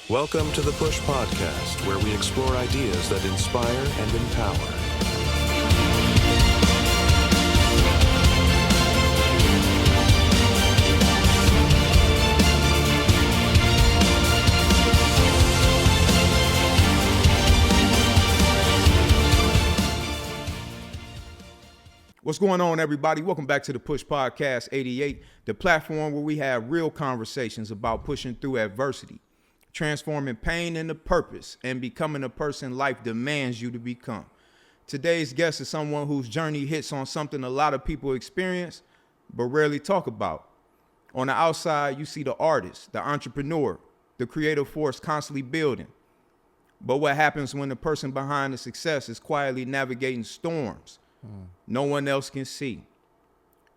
Welcome to the P.U.S.H Podcast, where we explore ideas that inspire and empower. What's going on, everybody? Welcome back to the P.U.S.H Podcast88, the platform where we have real conversations about pushing through adversity, transforming pain into purpose, and becoming the person life demands you to become. Today's guest is someone whose journey hits on something a lot of people experience, but rarely talk about. On the outside, you see the artist, the entrepreneur, the creative force constantly building. But what happens when the person behind the success is quietly navigating storms no one else can see?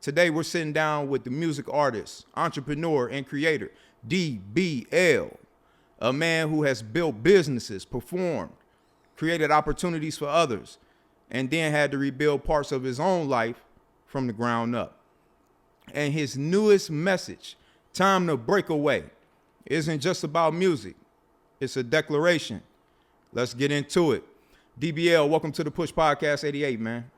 Today, we're sitting down with the music artist, entrepreneur, and creator, D.B.L, a man who has built businesses, performed, created opportunities for others, and then had to rebuild parts of his own life from the ground up. And his newest message, Time to Break Away, isn't just about music. It's a declaration. Let's get into it. D.B.L, welcome to the P.U.S.H Podcast88, man.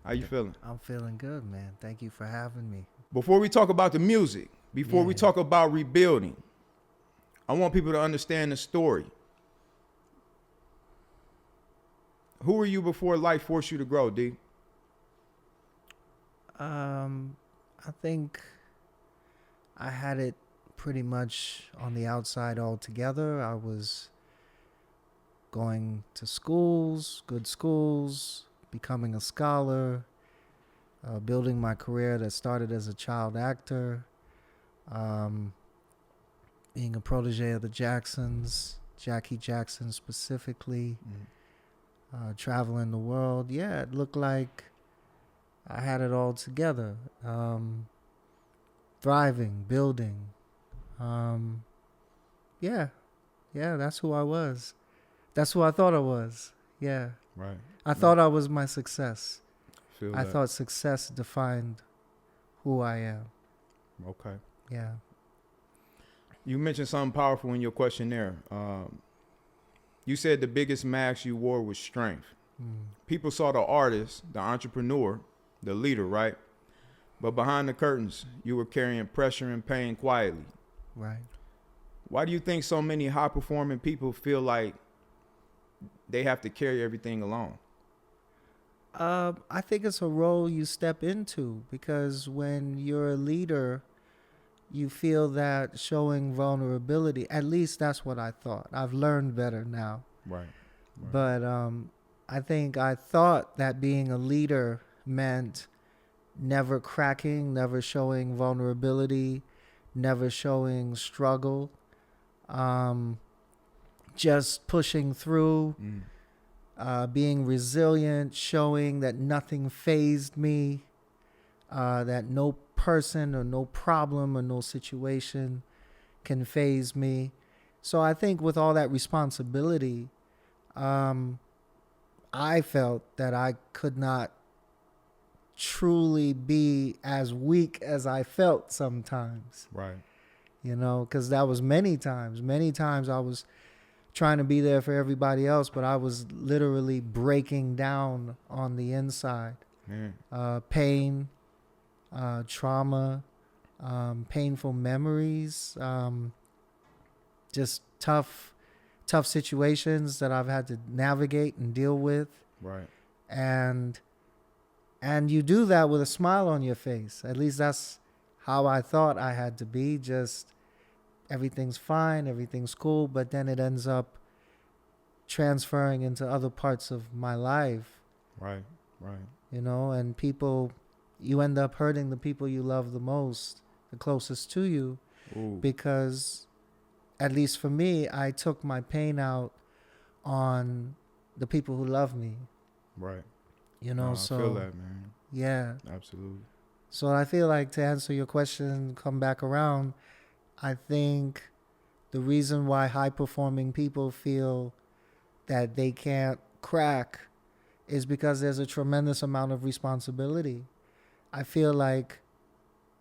How you feeling? I'm feeling good, man. Thank you for having me. Before we talk about the music, before we talk about rebuilding, I want people to understand the story. Who were you before life forced you to grow, D? I think I had it pretty much on the outside altogether. I was going to schools, good schools, becoming a scholar, building my career that started as a child actor, being a protege of the Jacksons, Jackie Jackson specifically, traveling the world. Yeah, it looked like I had it all together. Thriving, building. Yeah, that's who I was. That's who I thought I was. Yeah. Right. I thought I was my success. I I thought success defined who I am. Okay. Yeah. You mentioned something powerful in your questionnaire. You said the biggest mask you wore was strength. People saw the artist, the entrepreneur, the leader, right? But behind the curtains, you were carrying pressure and pain quietly. Right. Why do you think so many high-performing people feel like they have to carry everything alone? I think it's a role you step into because when you're a leader, you feel that showing vulnerability, at least that's what I thought. I've learned better now. Right. But I think I thought that being a leader meant never cracking, never showing vulnerability, never showing struggle, just pushing through. Being resilient, showing that nothing fazed me, that no person or no problem or no situation can faze me. So I think with all that responsibility, I felt that I could not truly be as weak as I felt sometimes. Right. You know, because that was many times. Many times I was trying to be there for everybody else, but I was literally breaking down on the inside. Pain, trauma, painful memories, just tough situations that I've had to navigate and deal with. Right. And you do that with a smile on your face. At least that's how I thought I had to be. Just everything's fine, everything's cool, but then it ends up transferring into other parts of my life. Right. You know, and you end up hurting the people you love the most, the closest to you. Ooh. Because, at least for me, I took my pain out on the people who love me. Right. You know, I so feel that, man. Yeah. Absolutely. So I feel like, to answer your question, come back around, I think the reason why high-performing people feel that they can't crack is because there's a tremendous amount of responsibility. I feel like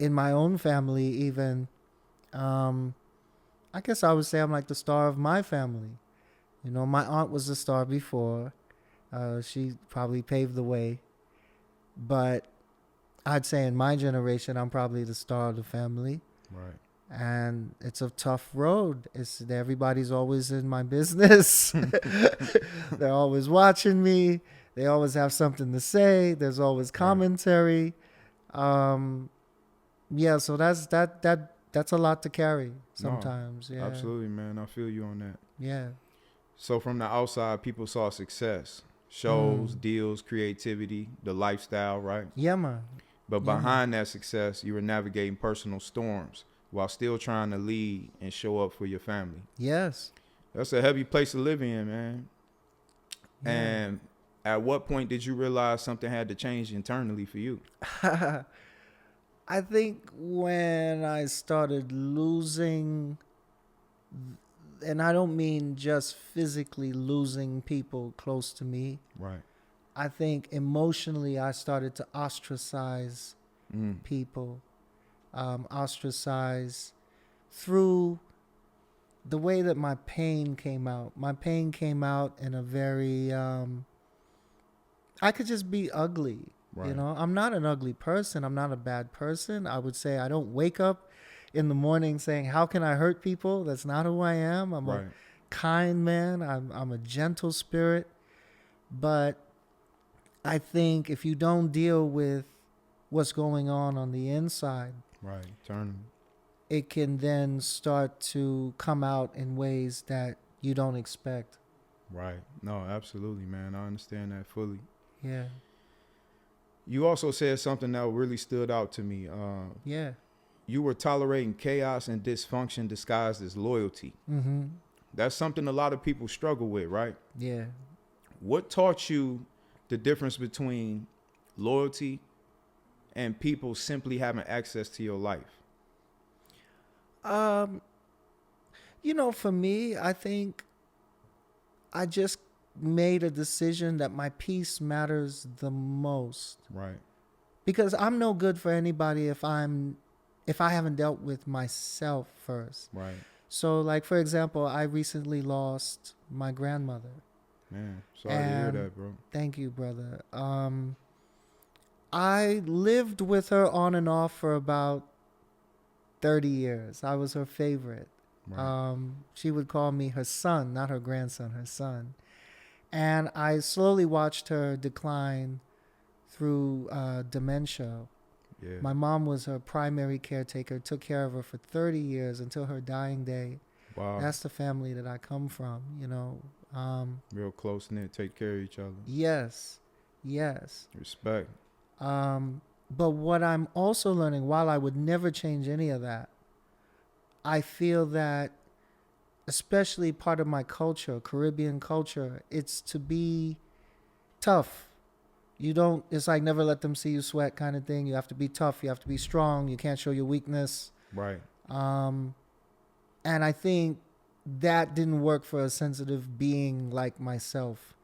in my own family even, I guess I would say I'm like the star of my family. You know, my aunt was the star before. She probably paved the way. But I'd say in my generation, I'm probably the star of the family. Right. And it's a tough road. Everybody's always in my business. They're always watching me. They always have something to say. There's always commentary. Yeah, so that's a lot to carry sometimes. No, yeah. Absolutely, man. I feel you on that. Yeah. So from the outside, people saw success, shows, deals, creativity, the lifestyle, right? Yeah, man. But behind that success, you were navigating personal storms while still trying to lead and show up for your family. Yes. That's a heavy place to live in, man. Yeah. And at what point did you realize something had to change internally for you? I think when I started losing, and I don't mean just physically losing people close to me. Right. I think emotionally I started to ostracize people, ostracize through the way that my pain came out. My pain came out in a very, I could just be ugly. Right. You know, I'm not an ugly person. I'm not a bad person. I would say I don't wake up in the morning saying, how can I hurt people? That's not who I am. I'm a kind man. I'm a gentle spirit. But I think if you don't deal with what's going on the inside, right, it can then start to come out in ways that you don't expect. Right. No, absolutely, man. I understand that fully. Yeah. You also said something that really stood out to me. Yeah. You were tolerating chaos and dysfunction disguised as loyalty. Mm-hmm. That's something a lot of people struggle with, right? Yeah. What taught you the difference between loyalty and people simply having access to your life? You know, for me, I think I just made a decision that my peace matters the most. Right. Because I'm no good for anybody if I haven't dealt with myself first. Right. So, like, for example, I recently lost my grandmother. Man, sorry to hear that, bro. Thank you, brother. I lived with her on and off for about 30 years. I was her favorite. Right. She would call me her son, not her grandson, her son. And I slowly watched her decline through dementia. Yeah. My mom was her primary caretaker, took care of her for 30 years until her dying day. Wow. That's the family that I come from, you know. Real close-knit, take care of each other. Yes, yes. Respect. But what I'm also learning, while I would never change any of that, I feel that, especially part of my culture, Caribbean culture, it's to be tough. It's like never let them see you sweat kind of thing. You have to be tough. You have to be strong. You can't show your weakness. Right. And I think that didn't work for a sensitive being like myself.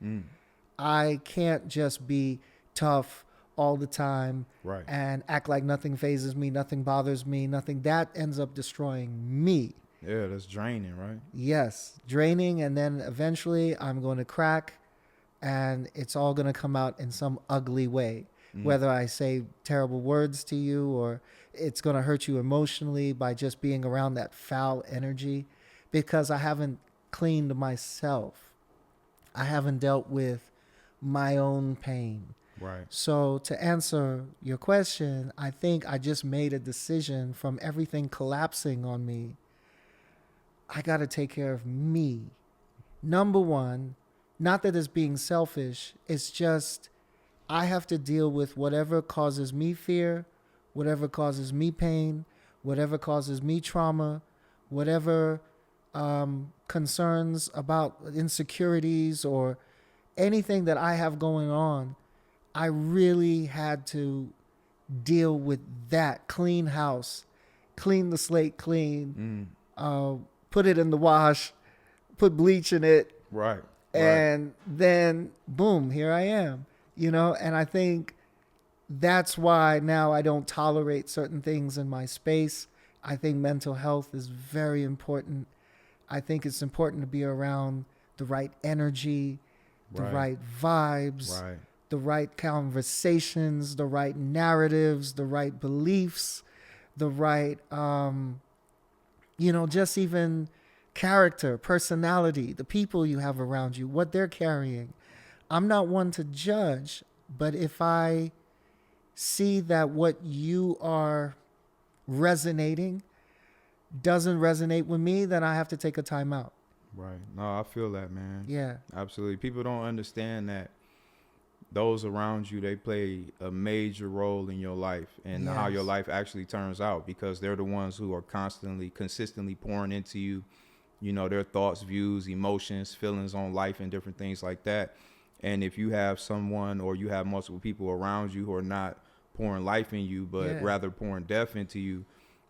I can't just be tough all the time and act like nothing phases me, nothing bothers me, nothing. That ends up destroying me. Yeah, that's draining, right? Yes, draining, and then eventually I'm going to crack, and it's all going to come out in some ugly way. Whether I say terrible words to you or it's going to hurt you emotionally by just being around that foul energy, because I haven't cleaned myself. I haven't dealt with my own pain. Right. So to answer your question, I think I just made a decision from everything collapsing on me. I got to take care of me. Number one, not that it's being selfish. It's just I have to deal with whatever causes me fear, whatever causes me pain, whatever causes me trauma, whatever concerns about insecurities or anything that I have going on. I really had to deal with that. Clean house, clean the slate clean, put it in the wash, put bleach in it. Right. And then, boom, here I am, you know? And I think that's why now I don't tolerate certain things in my space. I think mental health is very important. I think it's important to be around the right energy, the right vibes, the right conversations, the right narratives, the right beliefs, the right, just even character, personality, the people you have around you, what they're carrying. I'm not one to judge, but if I see that what you are resonating doesn't resonate with me, then I have to take a time out. Right. No, I feel that, man. Yeah. Absolutely. People don't understand that those around you, they play a major role in your life and how your life actually turns out, because they're the ones who are consistently pouring into you, their thoughts, views, emotions, feelings on life and different things like that. And if you have someone or you have multiple people around you who are not pouring life in you, but rather pouring death into you,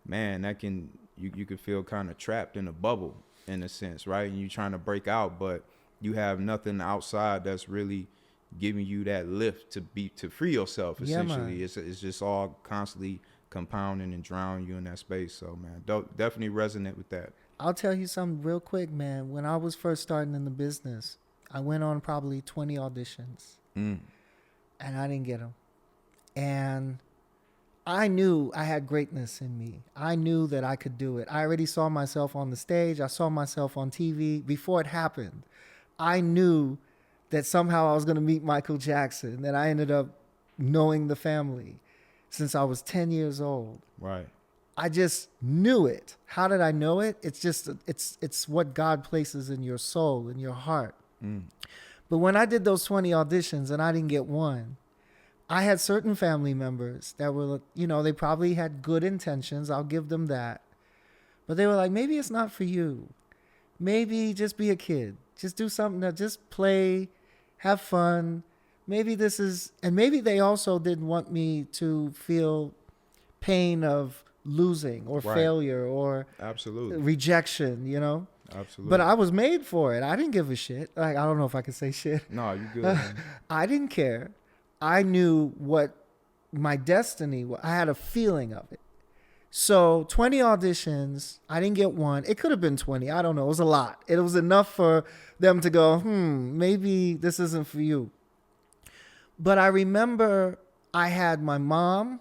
man, that you could feel kind of trapped in a bubble in a sense, right? And you're trying to break out, but you have nothing outside that's really giving you that lift to free yourself. Essentially, it's just all constantly compounding and drowning you in that space. So, man, definitely resonate with that. I'll tell you something real quick, man. When I was first starting in the business, I went on probably 20 auditions, and I didn't get them. And I knew I had greatness in me. I knew that I could do it. I already saw myself on the stage. I saw myself on TV before it happened. I knew that somehow I was going to meet Michael Jackson, that I ended up knowing the family since I was 10 years old. Right. I just knew it. How did I know it? It's just, it's what God places in your soul, in your heart. But when I did those 20 auditions and I didn't get one, I had certain family members that were, they probably had good intentions. I'll give them that. But they were like, maybe it's not for you. Maybe just be a kid. Just do something that just play, have fun. Maybe this is, and maybe they also didn't want me to feel pain of losing or failure or rejection, Absolutely. But I was made for it. I didn't give a shit. Like, I don't know if I can say shit. No, you good. I didn't care. I knew what my destiny was. I had a feeling of it. So 20 auditions, I didn't get one. It could have been 20. I don't know. It was a lot. It was enough for them to go, maybe this isn't for you. But I remember I had my mom,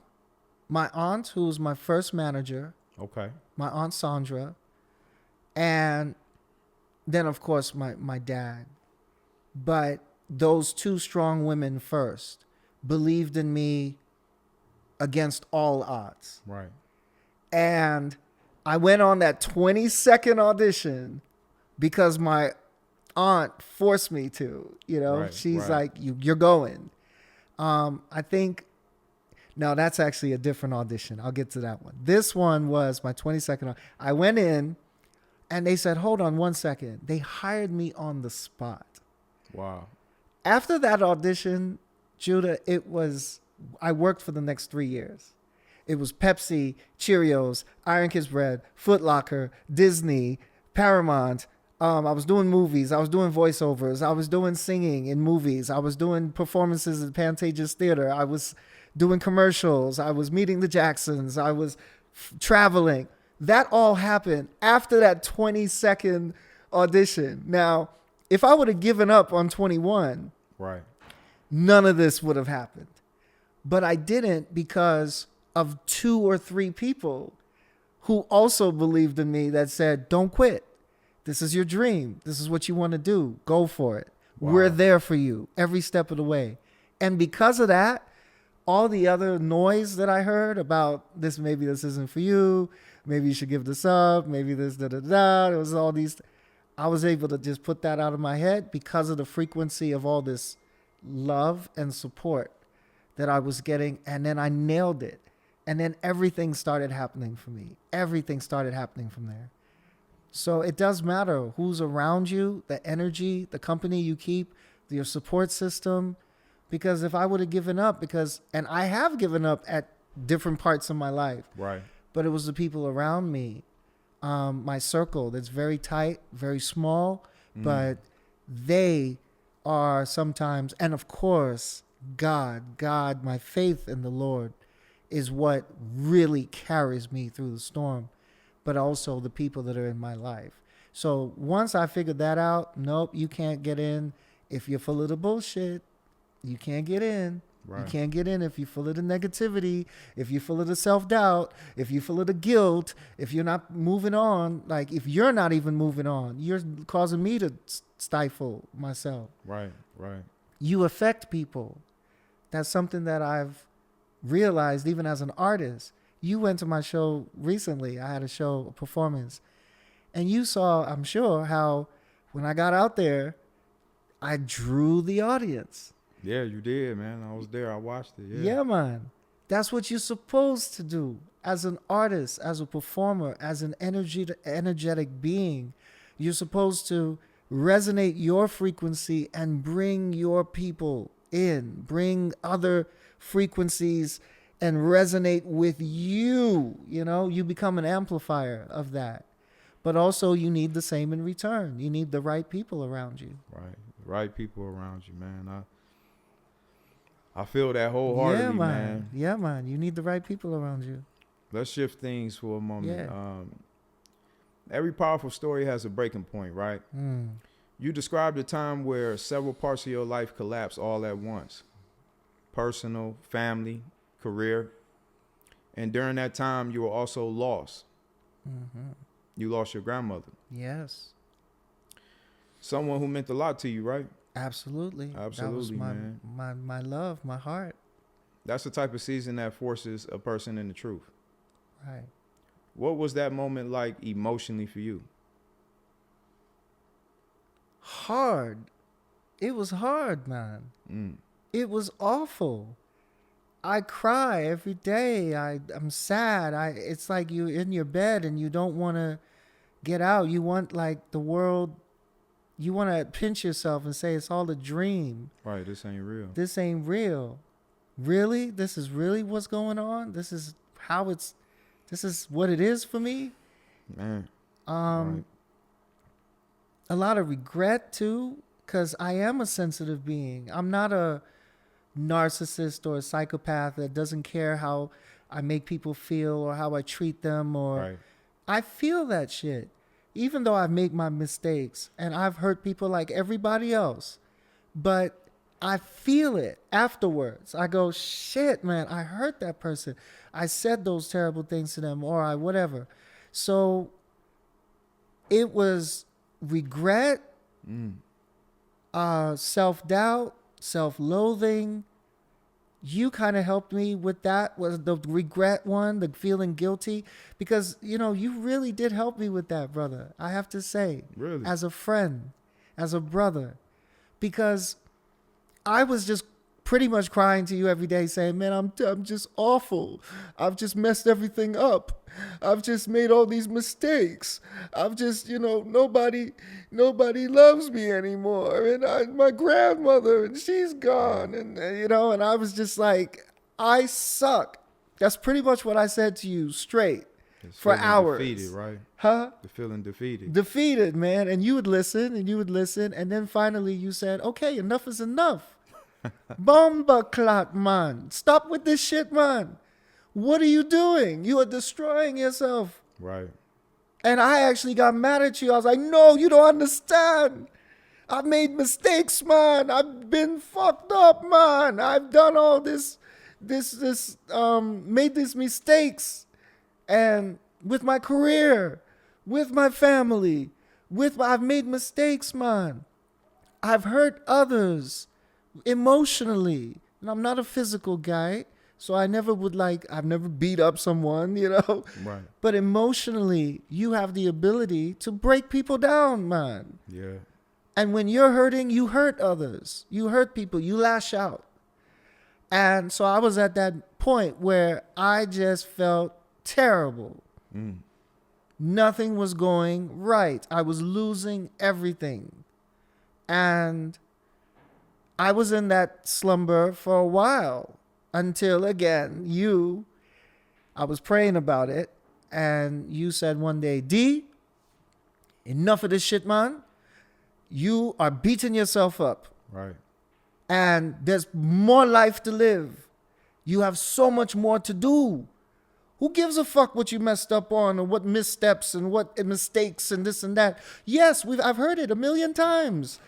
my aunt, who was my first manager. Okay. My aunt Sandra. And then, of course, my dad. But those two strong women first believed in me against all odds. Right. And I went on that 20-second audition because my aunt forced me to, she's like, you're going. I think, no, that's actually a different audition. I'll get to that one. This one was my 22nd. I went in and they said, hold on 1 second. They hired me on the spot. Wow. After that audition, Judah, I worked for the next 3 years. It was Pepsi, Cheerios, Iron Kiss Bread, Foot Locker, Disney, Paramount. I was doing movies. I was doing voiceovers. I was doing singing in movies. I was doing performances at Pantages Theater. I was doing commercials. I was meeting the Jacksons. I was traveling. That all happened after that 20-second audition. Now, if I would have given up on 21, none of this would have happened. But I didn't because of 2 or 3 people who also believed in me that said, don't quit. This is your dream. This is what you want to do. Go for it. Wow. We're there for you every step of the way. And because of that, all the other noise that I heard about maybe this isn't for you, maybe you should give this up, maybe this, it was all these. I was able to just put that out of my head because of the frequency of all this love and support that I was getting. And then I nailed it. And then everything started happening for me. Everything started happening from there. So it does matter who's around you, the energy, the company you keep, your support system. Because if I would have given up, and I have given up at different parts of my life. Right. But it was the people around me, my circle that's very tight, very small, but they are sometimes, and of course, God, my faith in the Lord is what really carries me through the storm, but also the people that are in my life. So once I figured that out, nope, you can't get in if you're full of the bullshit. You can't get in. Right. You can't get in if you're full of the negativity, if you're full of the self-doubt, if you're full of the guilt, if you're not moving on. Like, if you're not even moving on, you're causing me to stifle myself. Right, right. You affect people. That's something that I've realized even as an artist. You went to my show recently. I had a show, a performance. And you saw, I'm sure, how when I got out there, I drew the audience. Yeah, you did, man. I was there. I watched it. Yeah, man. That's what you're supposed to do as an artist, as a performer, as an energetic being. You're supposed to resonate your frequency and bring your people in, bring other frequencies and resonate with you. You know, you become an amplifier of that. But also you need the same in return. You need the right people around you. Right. Right people around you, man. I feel that wholeheartedly, man. Yeah, man. You need the right people around you. Let's shift things for a moment. Yeah. Every powerful story has a breaking point, right? You described a time where several parts of your life collapsed all at once. Personal, family, career. And during that time, you were also lost. Mm-hmm. You lost your grandmother. Yes. Someone who meant a lot to you, right? Absolutely. Absolutely, that was man. my love, my heart. That's the type of season that forces a person in the truth. Right. What was that moment like emotionally for you? Hard. It was hard, man. It was awful. I cry every day. I'm sad. It's like you're in your bed and you don't want to get out. You want like the world. You want to pinch yourself and say it's all a dream. Right, this ain't real. This ain't real. Really? This is really what's going on? This is what it is for me? Man. Right. A lot of regret too, because I am a sensitive being. I'm not a narcissist or a psychopath that doesn't care how I make people feel or how I treat them or Right. I feel that shit. Even though I've made my mistakes and I've hurt people like everybody else, but I feel it afterwards. I go, shit, man, I hurt that person. I said those terrible things to them or I whatever. So it was regret, self-doubt, self-loathing. You kind of helped me with that, was the regret one, the feeling guilty, because, you know, you really did help me with that, brother. I have to say, Really? as a friend, as a brother, because I was just pretty much crying to you every day saying, man, I'm just awful. I've just messed everything up. I've just made all these mistakes. I've just, you know, nobody loves me anymore. And my grandmother, and she's gone. And, you know, and I was just like, I suck. That's pretty much what I said to you straight for hours. Defeated, right? Huh? The feeling defeated. Defeated, man. And you would listen and you would listen. And then finally you said, okay, enough is enough. Bomba clot, man. Stop with this shit, man. What are you doing? You are destroying yourself. Right. And I actually got mad at you. I was like, no, you don't understand. I've made mistakes, man. I've been fucked up, man. I've done all made these mistakes. And with my career, with my family, I've made mistakes, man. I've hurt others emotionally. And I'm not a physical guy. So I've never beat up someone, you know. Right. But emotionally, you have the ability to break people down, man. Yeah. And when you're hurting, you hurt others. You hurt people. You lash out. And so I was at that point where I just felt terrible. Nothing was going right. I was losing everything. And I was in that slumber for a while. Until, again, I was praying about it, and you said one day, D, enough of this shit, man. You are beating yourself up. Right. And there's more life to live. You have so much more to do. Who gives a fuck what you messed up on or what missteps and what mistakes and this and that? Yes, I've heard it a million times.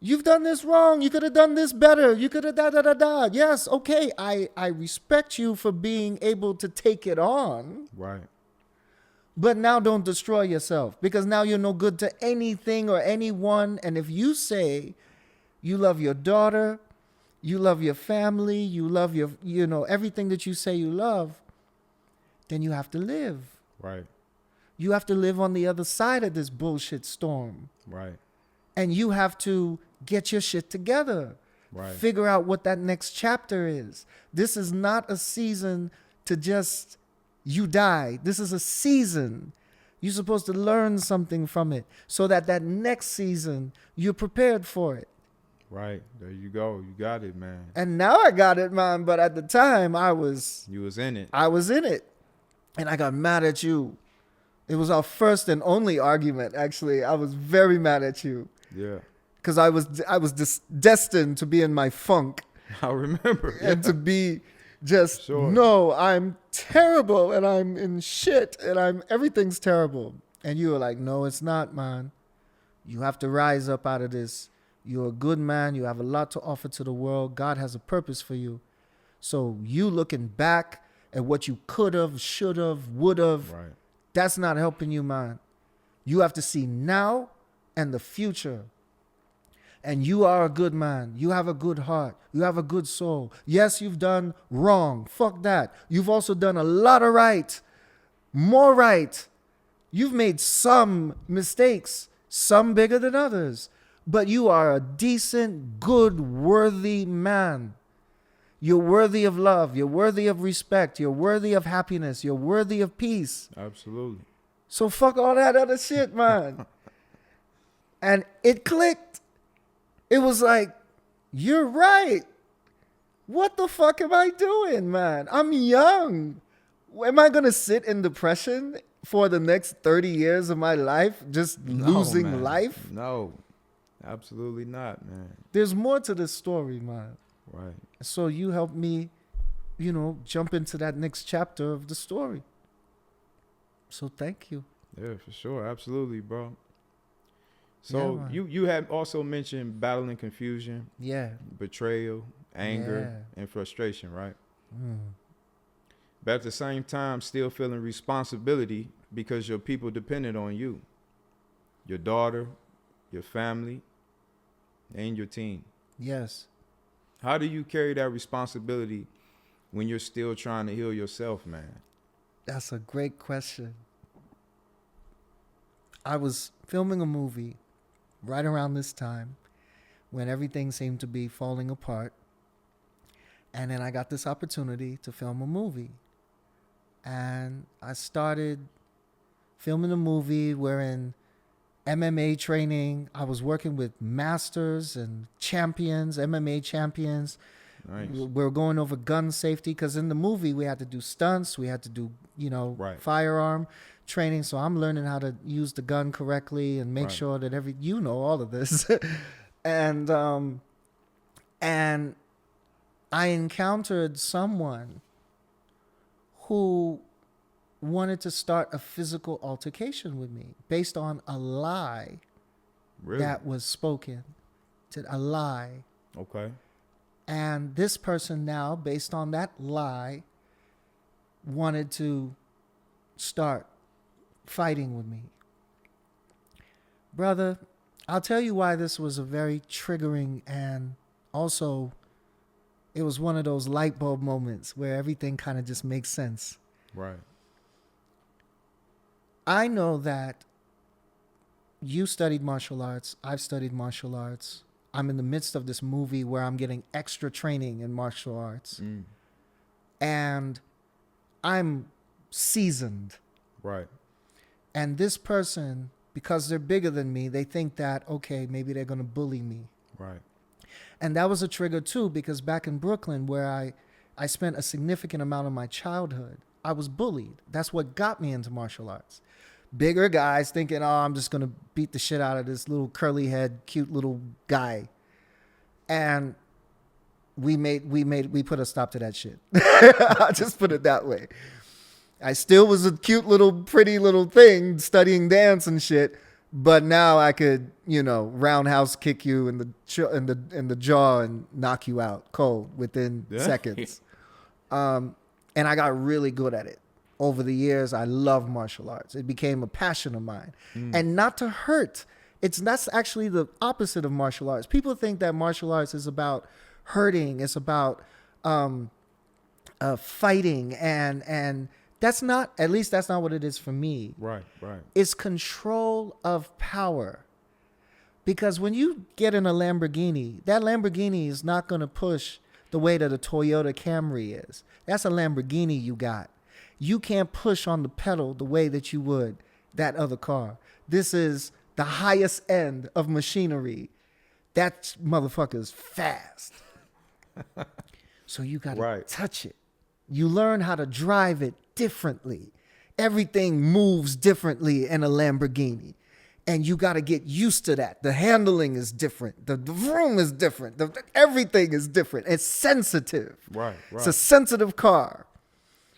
You've done this wrong. You could have done this better. You could have da. Yes, okay. I respect you for being able to take it on. Right. But now don't destroy yourself, because now you're no good to anything or anyone. And if you say you love your daughter, you love your family, you love your, everything that you say you love, then you have to live. Right. You have to live on the other side of this bullshit storm. Right. And you have to get your shit together. Right. Figure out what that next chapter is. This is not a season to just, you die. This is a season. You're supposed to learn something from it so that next season, you're prepared for it. Right. There you go. You got it, man. And now I got it, man. But at the time, You was in it. I was in it. And I got mad at you. It was our first and only argument, actually. I was very mad at you. Yeah. Because I was destined to be in my funk. I remember. And to be just, Sure. no, I'm terrible and I'm in shit and everything's terrible. And you were like, no, it's not, man. You have to rise up out of this. You're a good man. You have a lot to offer to the world. God has a purpose for you. So you looking back at what you could have, should have, would have, Right. that's not helping you, man. You have to see now and the future. And you are a good man. You have a good heart. You have a good soul. Yes, you've done wrong. Fuck that. You've also done a lot of right. More right. You've made some mistakes, some bigger than others. But you are a decent, good, worthy man. You're worthy of love. You're worthy of respect. You're worthy of happiness. You're worthy of peace. Absolutely. So fuck all that other shit, man. And it clicked. It was like, you're right. What the fuck am I doing, man? I'm young. Am I going to sit in depression for the next 30 years of my life, just losing man. life? No, absolutely not, man. There's more to this story, man. Right. So you helped me, jump into that next chapter of the story. So thank you. Yeah, for sure. Absolutely, bro. So Yeah, you had also mentioned battling confusion, Yeah. betrayal, anger, and frustration, right? But at the same time, still feeling responsibility because your people depended on you, your daughter, your family, and your team. Yes. How do you carry that responsibility when you're still trying to heal yourself, man? That's a great question. I was filming a movie right around this time when everything seemed to be falling apart. And then I got this opportunity to film a movie. And I started filming a movie wherein MMA training, I was working with masters and champions, MMA champions. Nice. We were going over gun safety because in the movie we had to do stunts, we had to do, Right. firearm training. So I'm learning how to use the gun correctly and make Right. sure that all of this. and I encountered someone who wanted to start a physical altercation with me based on a lie Really? that was spoken. A lie. Okay. And this person now, based on that lie, wanted to start fighting with me. Brother, I'll tell you why this was a very triggering, and also it was one of those light bulb moments where everything kind of just makes sense. Right. I know that you studied martial arts. I've studied martial arts. I'm in the midst of this movie where I'm getting extra training in martial arts. And I'm seasoned. Right. And this person, because they're bigger than me, they think that, okay, maybe they're going to bully me. Right. And that was a trigger too, because back in Brooklyn, where I spent a significant amount of my childhood, I was bullied. That's what got me into martial arts. Bigger guys thinking, oh, I'm just going to beat the shit out of this little curly head, cute little guy. And we put a stop to that shit. I'll just put it that way. I still was a cute little, pretty little thing studying dance and shit. But now I could, roundhouse kick you in the jaw and knock you out cold within seconds. And I got really good at it. Over the years, I love martial arts. It became a passion of mine. And not to hurt. That's actually the opposite of martial arts. People think that martial arts is about hurting. It's about fighting. And that's not, at least that's not what it is for me. Right. It's control of power. Because when you get in a Lamborghini, that Lamborghini is not going to push the way that a Toyota Camry is. That's a Lamborghini you got. You can't push on the pedal the way that you would that other car. This is the highest end of machinery. That motherfucker's fast. So you got to touch it. You learn how to drive it differently. Everything moves differently in a Lamborghini. And you got to get used to that. The handling is different. The vroom is different. Everything is different. It's sensitive. Right. It's a sensitive car.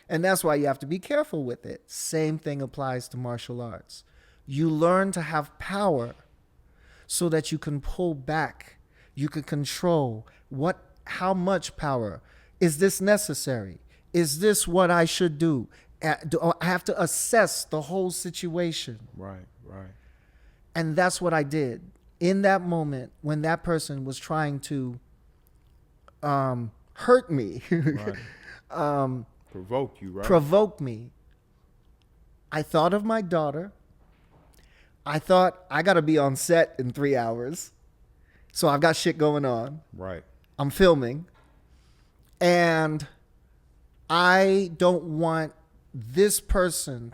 And that's why you have to be careful with it. Same thing applies to martial arts. You learn to have power so that you can pull back. You can control how much power. Is this necessary? Is this what I should do? Do I have to assess the whole situation? Right. And that's what I did. In that moment, when that person was trying to hurt me, provoke you, right? Provoke me. I thought of my daughter. I thought, I got to be on set in 3 hours. So I've got shit going on. Right. I'm filming. And I don't want this person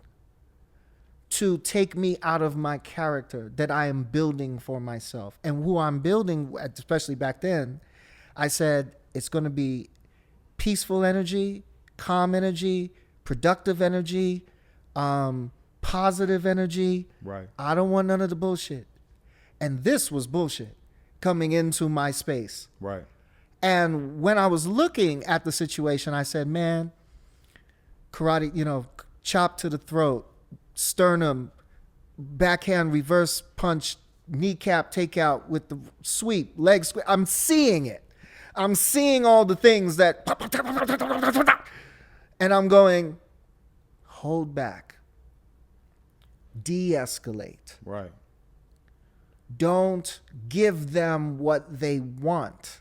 to take me out of my character that I am building for myself. And who I'm building, especially back then, I said it's going to be peaceful energy, calm energy, productive energy, positive energy. Right. I don't want none of the bullshit. And this was bullshit coming into my space. Right. And when I was looking at the situation, I said, man, karate, chop to the throat, sternum, backhand reverse punch, kneecap takeout with the sweep, leg sweep. I'm seeing it. I'm seeing all the things that, and I'm going, hold back, de-escalate. Right. Don't give them what they want.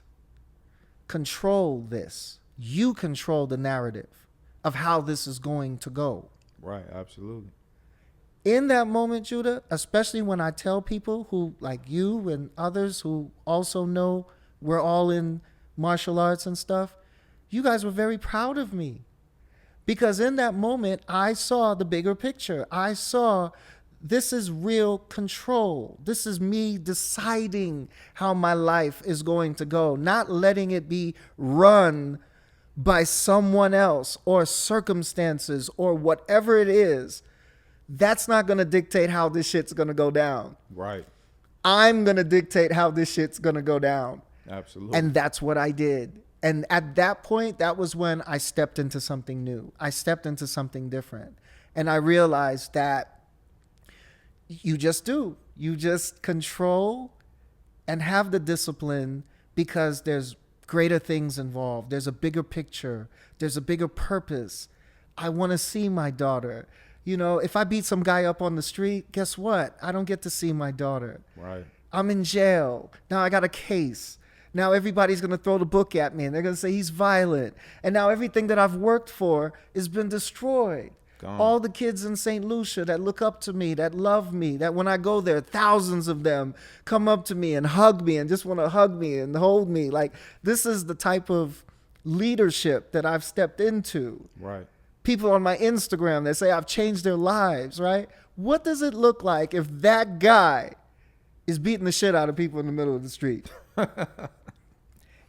Control this. You control the narrative of how this is going to go. Right, absolutely. In that moment, Judah, especially when I tell people who, like you and others who also know we're all in martial arts and stuff, you guys were very proud of me. Because in that moment, I saw the bigger picture. I saw this is real control. This is me deciding how my life is going to go, not letting it be run by someone else or circumstances or whatever it is. That's not going to dictate how this shit's going to go down. Right. I'm going to dictate how this shit's going to go down. Absolutely. And that's what I did. And at that point, that was when I stepped into something new. I stepped into something different. And I realized that you just do. You just control and have the discipline because there's greater things involved. There's a bigger picture. There's a bigger purpose. I want to see my daughter. If I beat some guy up on the street, guess what? I don't get to see my daughter. Right. I'm in jail. Now I got a case. Now everybody's going to throw the book at me and they're going to say he's violent. And now everything that I've worked for has been destroyed. Gone. All the kids in St. Lucia that look up to me, that love me, that when I go there, thousands of them come up to me and hug me and just want to hug me and hold me. Like, this is the type of leadership that I've stepped into. Right. People on my Instagram that say I've changed their lives, right? What does it look like if that guy is beating the shit out of people in the middle of the street?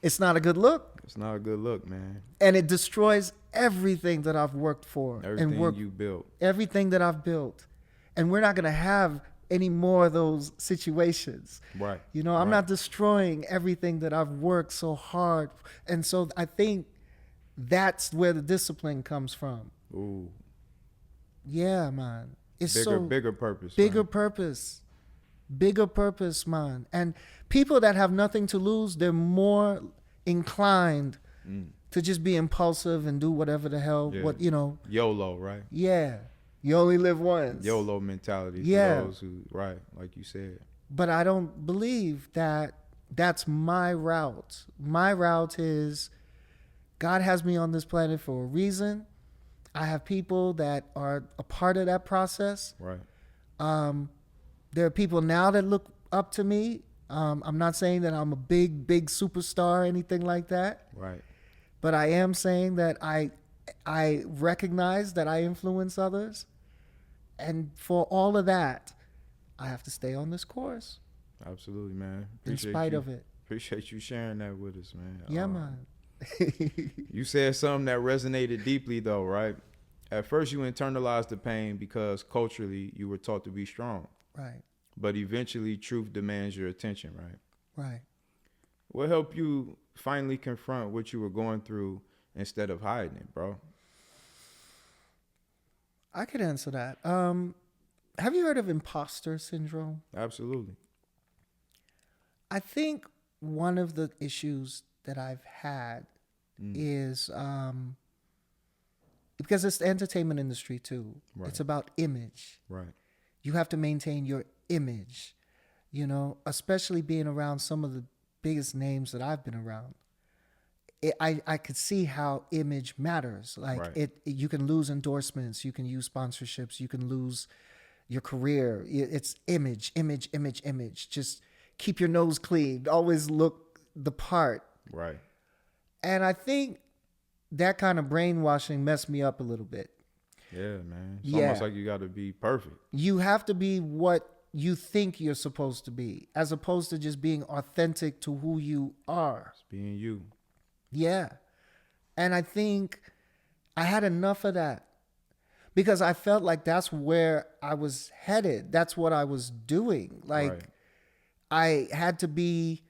It's not a good look. It's not a good look, man. And it destroys everything that I've worked for. Everything you built. Everything that I've built. And we're not going to have any more of those situations. Right. I'm not destroying everything that I've worked so hard. And so I think that's where the discipline comes from. Ooh. Yeah, man. It's bigger purpose. Bigger man. purpose. Bigger purpose, man. And people that have nothing to lose, they're more inclined to just be impulsive and do whatever the hell, YOLO, right? Yeah. You only live once. YOLO mentality Yeah. for those who, right, like you said. But I don't believe that that's my route. My route is God has me on this planet for a reason. I have people that are a part of that process. Right. There are people now that look up to me. I'm not saying that I'm a big superstar or anything like that. Right. But I am saying that I recognize that I influence others. And for all of that, I have to stay on this course. Absolutely, man. In spite of it. Appreciate you sharing that with us, man. Yeah, man. You said something that resonated deeply, though, right? At first, you internalized the pain because culturally you were taught to be strong. Right. But eventually, truth demands your attention, right? Right. What helped you finally confront what you were going through instead of hiding it, bro? I could answer that. Have you heard of imposter syndrome? Absolutely. I think one of the issues that I've had is because it's the entertainment industry too. Right. It's about image. Right. You have to maintain your image, especially being around some of the biggest names that I've been around. I could see how image matters. Like right. You can lose endorsements, you can use sponsorships, you can lose your career. It's image. Just keep your nose clean. Always look the part. Right. And I think that kind of brainwashing messed me up a little bit. Yeah, man. It's almost like you got to be perfect. You have to be what you think you're supposed to be, as opposed to just being authentic to who you are. It's being you. Yeah. And I think I had enough of that because I felt like that's where I was headed. That's what I was doing. Like right. I had to be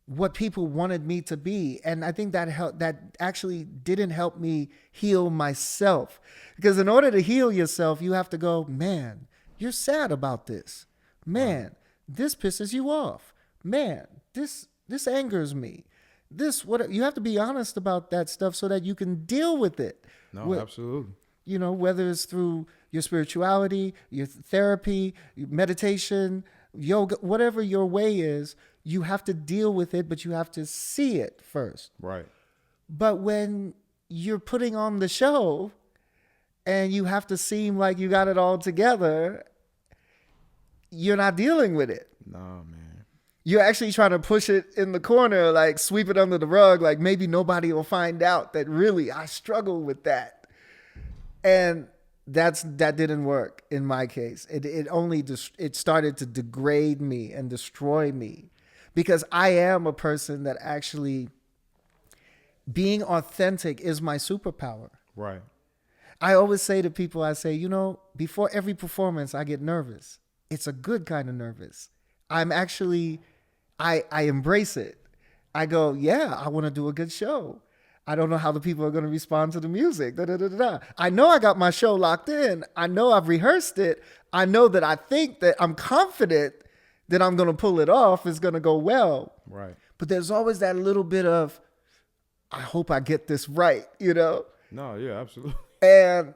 what people wanted me to be. And I think that actually didn't help me heal myself. Because in order to heal yourself, you have to go, man, you're sad about this. Man, this pisses you off. Man, this angers me. You have to be honest about that stuff so that you can deal with it. No, absolutely. Whether it's through your spirituality, your therapy, your meditation, yoga, whatever your way is, you have to deal with it, but you have to see it first. Right. But when you're putting on the show and you have to seem like you got it all together, you're not dealing with it. No, man. You're actually trying to push it in the corner, like sweep it under the rug, like maybe nobody will find out that really I struggle with that. And that didn't work in my case. It started to degrade me and destroy me because I am a person that actually being authentic is my superpower. Right. I always say to people, before every performance, I get nervous. It's a good kind of nervous. I'm actually, I embrace it. I go, yeah, I want to do a good show. I don't know how the people are going to respond to the music. I know I got my show locked in. I know I've rehearsed it. I know that I think that I'm confident that I'm going to pull it off. It's going to go well. Right. But there's always that little bit of, I hope I get this right, No, yeah, absolutely. And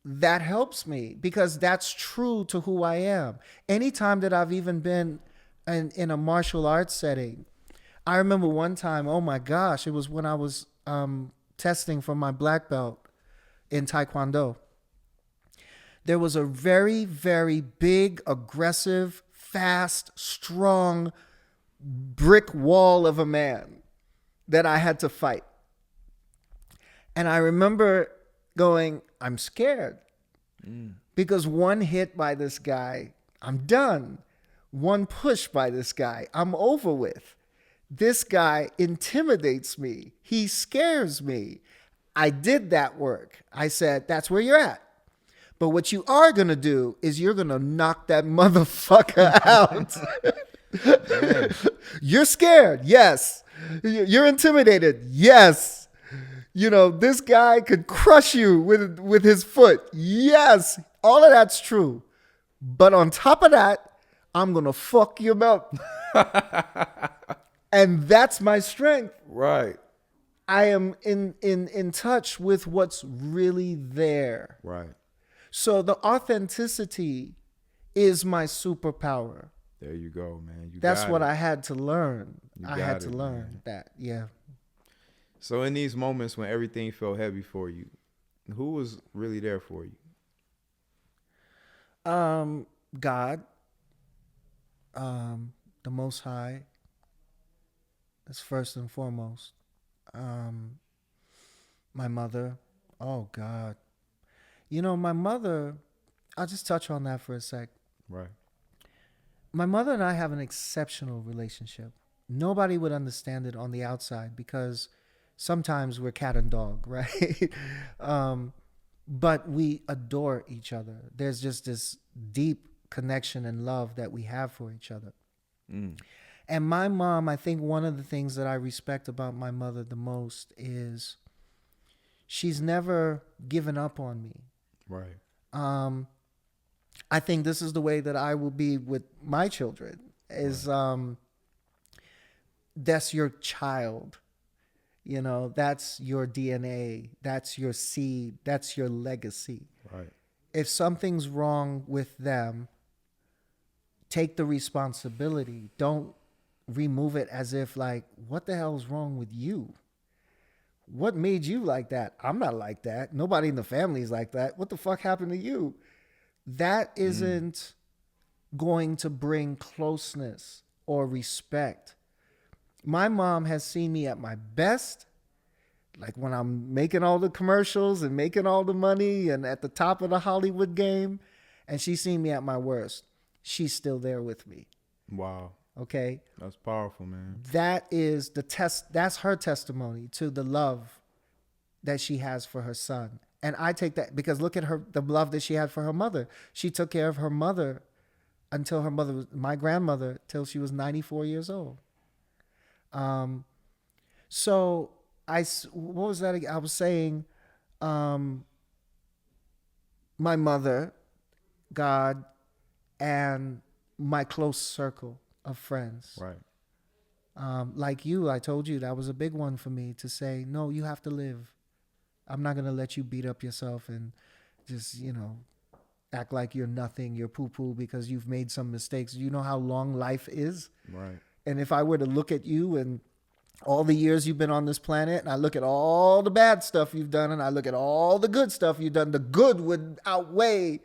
that helps me because that's true to who I am. Anytime that I've even been in a martial arts setting, I remember one time, oh my gosh, it was when I was testing for my black belt in Taekwondo. There was a very, very big, aggressive, fast, strong brick wall of a man that I had to fight. And I remember going, I'm scared because one hit by this guy, I'm done. One push by this guy, I'm over with. This guy intimidates me. He scares me. I did that work. I said, that's where you're at. But what you are going to do is you're going to knock that motherfucker out. You're scared. Yes. You're intimidated. Yes. This guy could crush you with his foot. Yes. all of that's true. But on top of that, I'm going to fuck you up. And that's my strength. Right. I am in touch with what's really there. Right. So the authenticity is my superpower. There you go, man. That's what I had to learn. I had to learn man. that. Yeah. So in these moments when everything felt heavy for you, who was really there for you? God, the Most High. That's first and foremost. My mother. Oh God. You know, my mother, I'll just touch on that for a sec. Right. My mother and I have an exceptional relationship. Nobody would understand it on the outside because sometimes we're cat and dog, right? But we adore each other. There's just this deep connection and love that we have for each other. And my mom, I think one of the things that I respect about my mother the most is she's never given up on me. Right. I think this is the way that I will be with my children is, that's your child. You know, that's your DNA. That's your seed. That's your legacy. Right. If something's wrong with them, take the responsibility. Don't remove it as if like, what the hell's wrong with you? What made you like that? I'm not like that. Nobody in the family is like that. What the fuck happened to you? That isn't going to bring closeness or respect. My mom has seen me at my best, like when I'm making all the commercials and making all the money and at the top of the Hollywood game, and she's seen me at my worst. She's still there with me. Wow. Okay? That's powerful, man. That is that's her testimony to the love that she has for her son. And I take that because look at the love that she had for her mother. She took care of her mother until her mother was my grandmother till she was 94 years old. So what was that again? I was saying, my mother, God, and my close circle of friends. Right. Like you, I told you that was a big one for me to say, no, you have to live. I'm not going to let you beat up yourself and just, act like you're nothing, you're poo-poo because you've made some mistakes. You know how long life is? Right. And if I were to look at you and all the years you've been on this planet, and I look at all the bad stuff you've done, and I look at all the good stuff you've done, the good would outweigh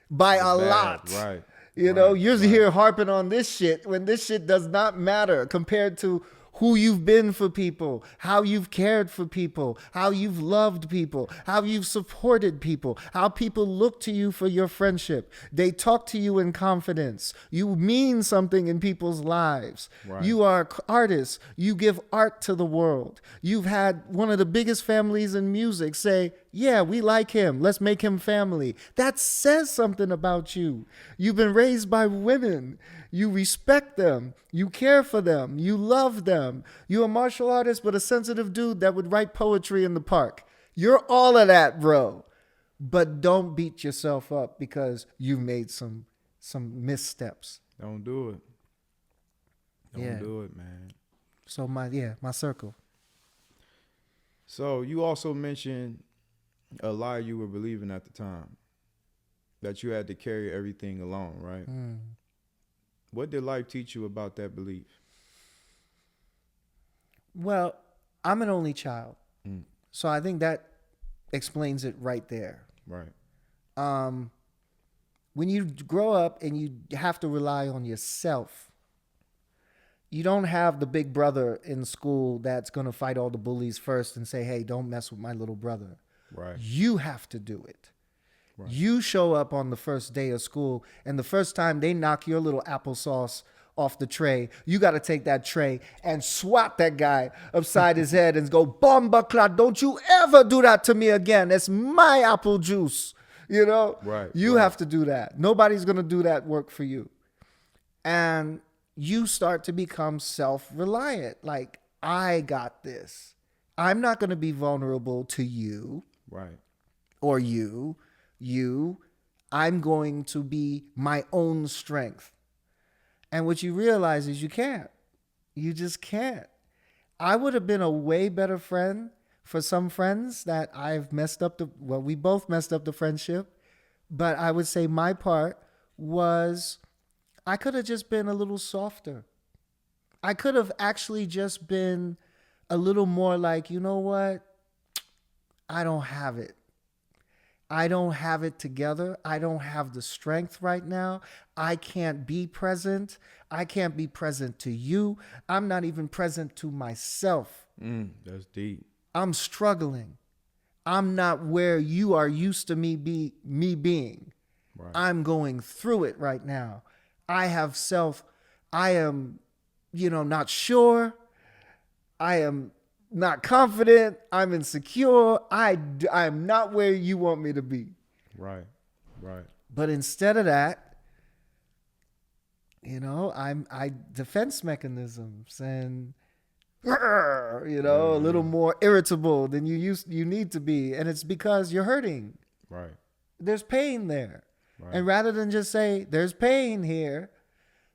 by a lot. Right. You're here harping on this shit when this shit does not matter compared to who you've been for people, how you've cared for people, how you've loved people, how you've supported people, how people look to you for your friendship. They talk to you in confidence. You mean something in people's lives. Right. You are artists. You give art to the world. You've had one of the biggest families in music say, yeah, we like him. Let's make him family. That says something about you. You've been raised by women. You respect them. You care for them. You love them. You're a martial artist, but a sensitive dude that would write poetry in the park. You're all of that, bro. But don't beat yourself up because you made some missteps. Don't do it. Don't do it, man. So my circle. So you also mentioned a lie you were believing at the time, that you had to carry everything alone, right? What did life teach you about that belief? Well, I'm an only child. So I think that explains it right there. Right. When you grow up and you have to rely on yourself, you don't have the big brother in school that's going to fight all the bullies first and say, hey, don't mess with my little brother. Right. You have to do it. Right. You show up on the first day of school, and the first time they knock your little applesauce off the tray, you got to take that tray and swat that guy upside his head and go, bomba clot, don't you ever do that to me again. It's my apple juice. Right. You have to do that. Nobody's going to do that work for you. And you start to become self-reliant. Like, I got this. I'm not going to be vulnerable to you. Right. Or you. I'm going to be my own strength. And what you realize is you can't. You just can't. I would have been a way better friend for some friends that I've messed up we both messed up the friendship. But I would say my part was I could have just been a little softer. I could have actually just been a little more like, you know what? I don't have it. I don't have it together. I don't have the strength right now. I can't be present. I can't be present to you. I'm not even present to myself. That's deep. I'm struggling. I'm not where you are used to me being. Right. I'm going through it right now. I am, not sure. I am not confident. I'm insecure. I'm not where you want me to be. Right. But instead of that, I defense mechanisms and a little more irritable than you need to be, and it's because you're hurting. Right. There's pain there. Right. And rather than just say there's pain here,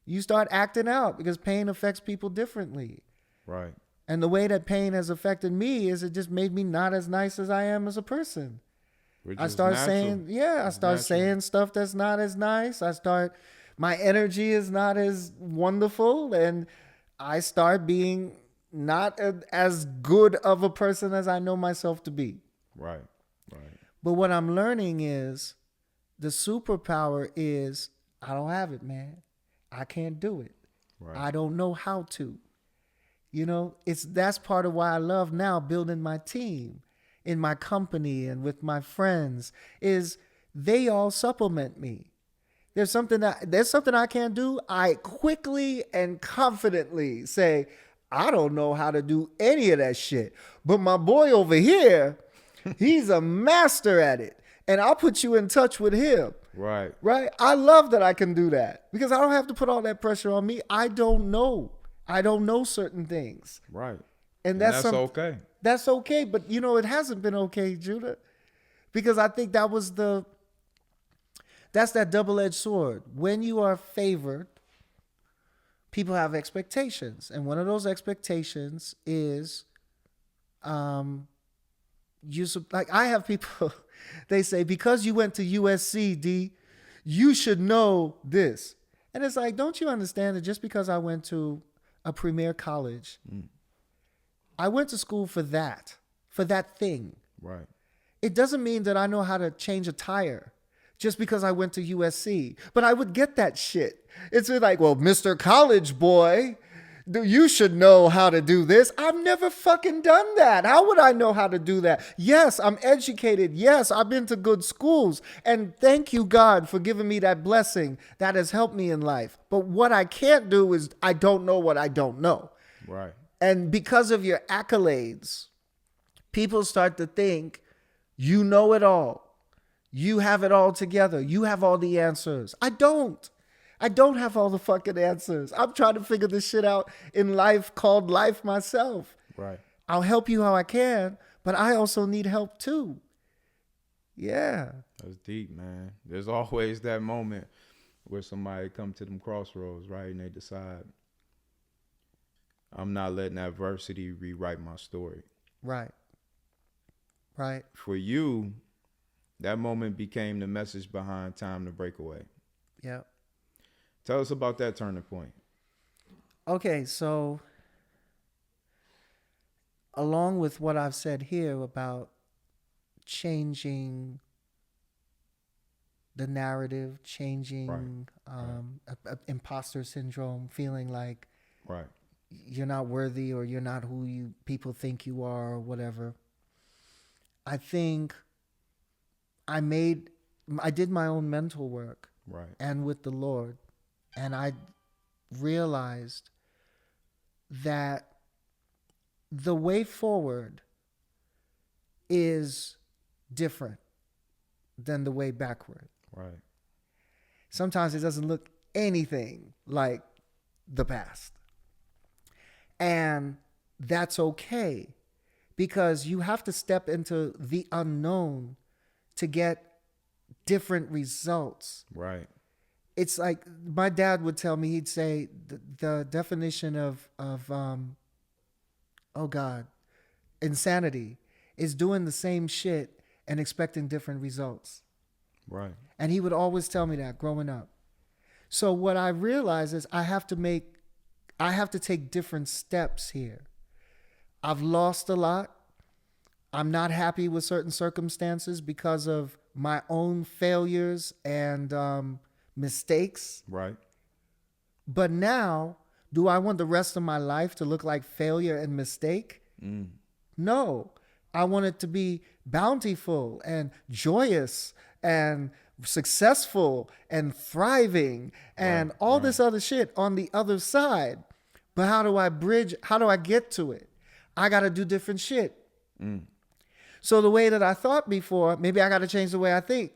you start acting out because pain affects people differently. Right. And the way that pain has affected me is it just made me not as nice as I am as a person. I start saying stuff that's not as nice. My energy is not as wonderful, and I start being not as good of a person as I know myself to be. Right. But what I'm learning is the superpower is I don't have it, man. I can't do it. Right. I don't know how to. That's part of why I love now building my team in my company and with my friends is they all supplement me. There's something I can't do. I quickly and confidently say, I don't know how to do any of that shit. But my boy over here, he's a master at it. And I'll put you in touch with him. Right. Right? I love that I can do that because I don't have to put all that pressure on me. I don't know certain things. Right. And that's okay. That's okay. But, it hasn't been okay, Judah, because I think that's that double-edged sword. When you are favored, people have expectations. And one of those expectations is, I have people, they say, because you went to USC, D, you should know this. And it's like, don't you understand that just because I went to a premier college, I went to school for that thing. Right. It doesn't mean that I know how to change a tire just because I went to USC. But I would get that shit. It's like, well, Mr. College Boy, you should know how to do this. I've never fucking done that. How would I know how to do that? Yes, I'm educated. Yes, I've been to good schools. And thank you, God, for giving me that blessing that has helped me in life. But what I can't do is I don't know what I don't know. Right. And because of your accolades, people start to think you know it all. You have it all together. You have all the answers. I don't have all the fucking answers. I'm trying to figure this shit out in life called life myself. Right. I'll help you how I can, but I also need help too. Yeah. That's deep, man. There's always that moment where somebody come to them crossroads, right? And they decide, I'm not letting adversity rewrite my story. Right. For you, that moment became the message behind Time to Break Away. Yep. Tell us about that turning point. Okay, so along with what I've said here about changing the narrative, changing imposter syndrome, feeling like you're not worthy or you're not who people think you are or whatever. I think I did my own mental work and with the Lord, and I realized that the way forward is different than the way backward. Right. Sometimes it doesn't look anything like the past. And that's okay, because you have to step into the unknown to get different results. Right. It's like my dad would tell me, he'd say the definition of oh God, insanity is doing the same shit and expecting different results. Right. And he would always tell me that growing up. So what I realized is I have to take different steps here. I've lost a lot. I'm not happy with certain circumstances because of my own failures and mistakes. Right. But now, do I want the rest of my life to look like failure and mistake? No. I want it to be bountiful and joyous and successful and thriving and all this other shit on the other side. But how do I get to it? I got to do different shit. So the way that I thought before, maybe I got to change the way I think.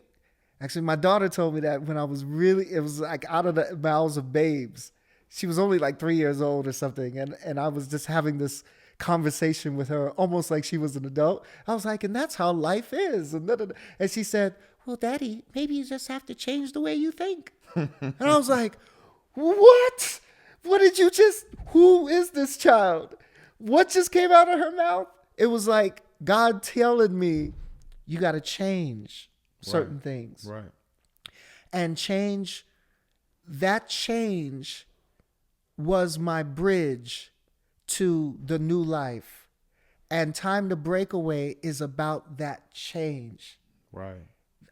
Actually, my daughter told me that when I was it was like out of the mouths of babes. She was only like 3 years old or something. And I was just having this conversation with her almost like she was an adult. I was like, and that's how life is. And she said, well, Daddy, maybe you just have to change the way you think. And I was like, what? What did you who is this child? What just came out of her mouth? It was like God telling me, you got to change certain things. Right. And that change was my bridge to the new life. And Time to Break Away is about that change. Right.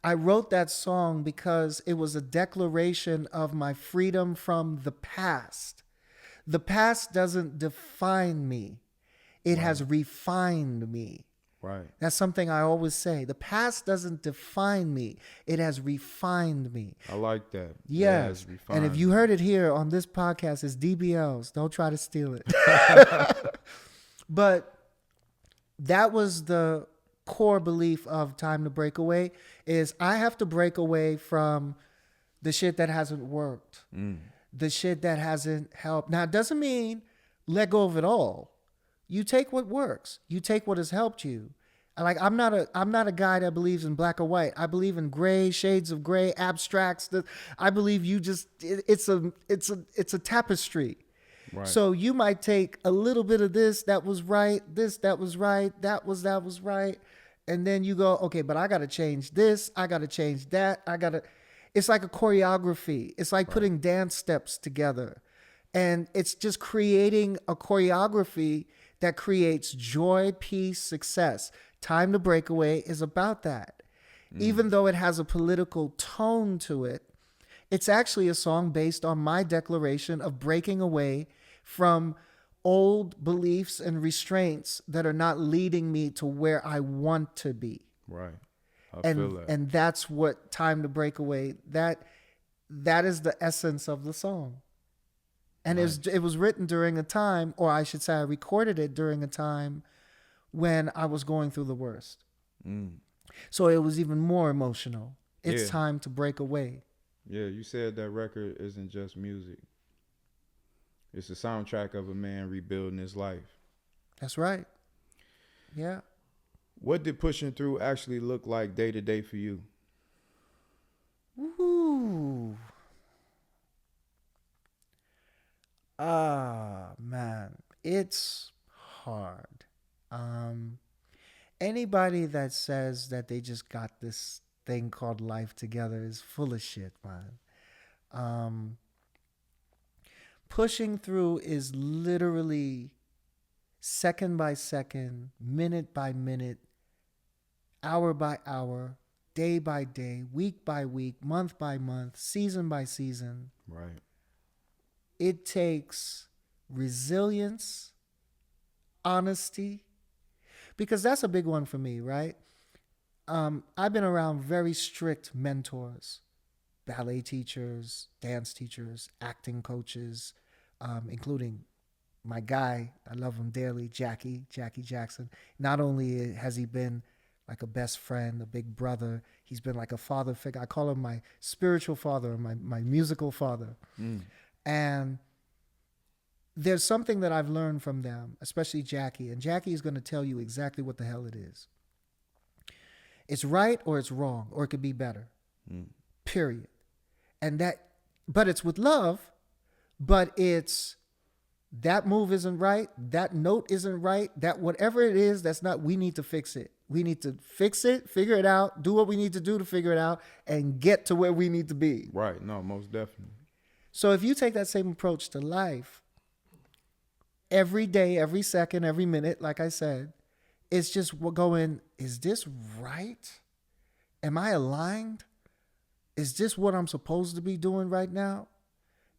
I wrote that song because it was a declaration of my freedom from the past. The past doesn't define me. It has refined me. Right. That's something I always say. The past doesn't define me. It has refined me. I like that. Yes. And if you heard it here on this podcast, it's D.B.L's. Don't try to steal it. But that was the core belief of Time to Break Away, is I have to break away from the shit that hasn't worked, the shit that hasn't helped. Now, it doesn't mean let go of it all. You take what works. You take what has helped you. Like, I'm not a guy that believes in black or white. I believe in gray, shades of gray, abstracts. I believe it's a tapestry. Right. So you might take a little bit of this that was right, that was right, that was right. And then you go, okay, but I got to change this. I got to change that. It's like a choreography. It's like putting dance steps together. And it's just creating a choreography that creates joy, peace, success. Time to Break Away is about that. Even though it has a political tone to it, it's actually a song based on my declaration of breaking away from old beliefs and restraints that are not leading me to where I want to be. Right. I feel that. And that's what Time to Break Away, that is the essence of the song. And it was written during a time, or I should say I recorded it during a time when I was going through the worst. So it was even more emotional. It's time to break away. Yeah, you said that record isn't just music. It's a soundtrack of a man rebuilding his life. That's right. Yeah. What did pushing through actually look like day to day for you? Ooh. Man, it's hard. Anybody that says that they just got this thing called life together is full of shit, man. Pushing through is literally second by second, minute by minute, hour by hour, day by day, week by week, month by month, season by season. Right. It takes resilience, honesty, because that's a big one for me, right? I've been around very strict mentors, ballet teachers, dance teachers, acting coaches, including my guy, I love him dearly, Jackie Jackson. Not only has he been like a best friend, a big brother, he's been like a father figure. I call him my spiritual father, my musical father. And there's something that I've learned from them, especially Jackie. And Jackie is going to tell you exactly what the hell it is. It's right or it's wrong, or it could be better. Period. And but it's with love, but it's that move isn't right. That note isn't right. That whatever it is, that's not, we need to fix it. We need to fix it, figure it out, do what we need to do to figure it out, and get to where we need to be. Right. No, most definitely. So if you take that same approach to life, every day, every second, every minute, like I said, it's just going, is this right? Am I aligned? Is this what I'm supposed to be doing right now?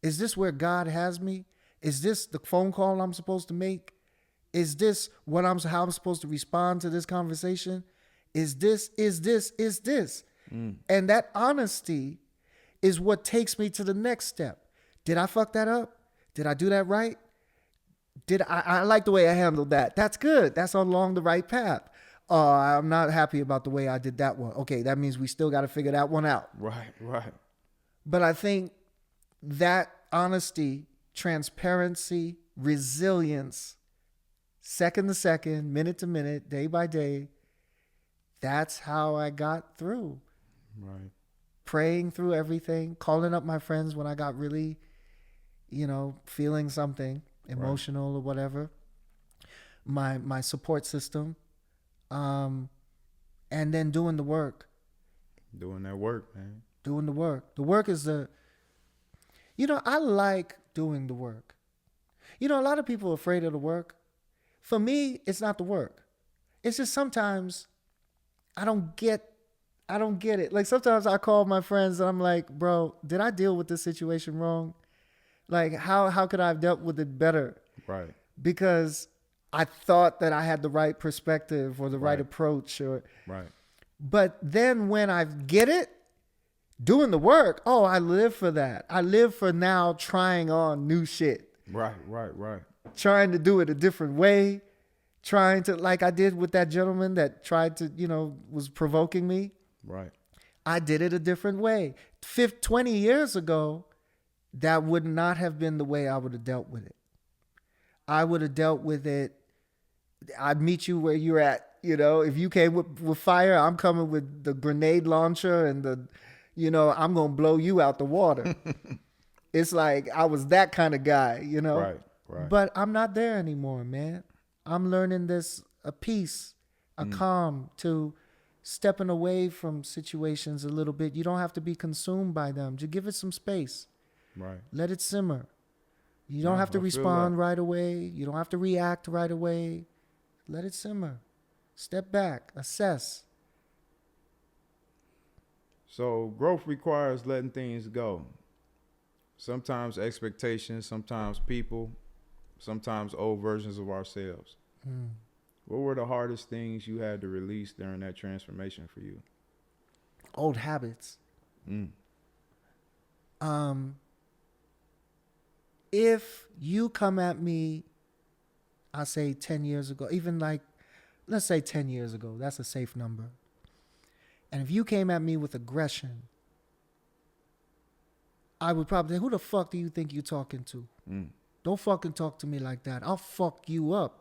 Is this where God has me? Is this the phone call I'm supposed to make? Is this how I'm supposed to respond to this conversation? Is this? And that honesty is what takes me to the next step. Did I fuck that up? Did I do that right? I like the way I handled that. That's good. That's along the right path. I'm not happy about the way I did that one. Okay, that means we still got to figure that one out. Right. But I think that honesty, transparency, resilience, second to second, minute to minute, day by day, that's how I got through. Right. Praying through everything, calling up my friends when I got really, feeling something emotional or whatever. My support system. And then doing the work. Doing that work, man. Doing the work. The work is I like doing the work. A lot of people are afraid of the work. For me, it's not the work. It's just sometimes I don't get it. Like sometimes I call my friends and I'm like, bro, did I deal with this situation wrong? Like how could I have dealt with it better? Right. Because I thought that I had the right perspective or the right approach Right. But then when I get it, doing the work, I live for that. I live for now trying on new shit. Right. Trying to do it a different way. Trying to, like I did with that gentleman that tried to, was provoking me. Right. I did it a different way. 20 years ago, that would not have been the way I would have dealt with it. I would have dealt with it. I'd meet you where you're at. If you came with fire, I'm coming with the grenade launcher and I'm going to blow you out the water. It's like I was that kind of guy, Right. But I'm not there anymore, man. I'm learning a peace, a calm to stepping away from situations a little bit. You don't have to be consumed by them. Just give it some space. Right. Let it simmer. You don't have to respond right away. You don't have to react right away. Let it simmer. Step back. Assess. So growth requires letting things go. Sometimes expectations, sometimes people, sometimes old versions of ourselves. What were the hardest things you had to release during that transformation for you? Old habits. If you come at me, I say 10 years ago, even let's say 10 years ago, that's a safe number. And if you came at me with aggression, I would probably say, who the fuck do you think you're talking to? Don't fucking talk to me like that. I'll fuck you up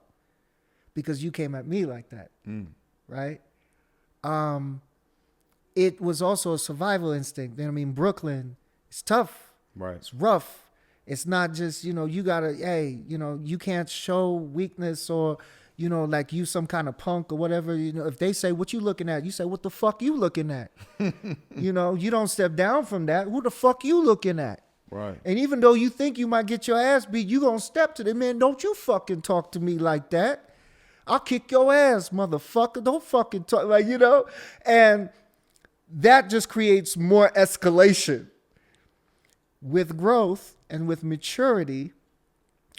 because you came at me like that. Right? It was also a survival instinct. Brooklyn, it's tough. Right. It's rough. It's not just, you gotta, you can't show weakness or, like you some kind of punk or whatever. If they say, what you looking at? You say, what the fuck you looking at? You don't step down from that. Who the fuck you looking at? Right. And even though you think you might get your ass beat, you gonna step to them, man. Don't you fucking talk to me like that. I'll kick your ass, motherfucker. Don't fucking talk, and that just creates more escalation. With growth and with maturity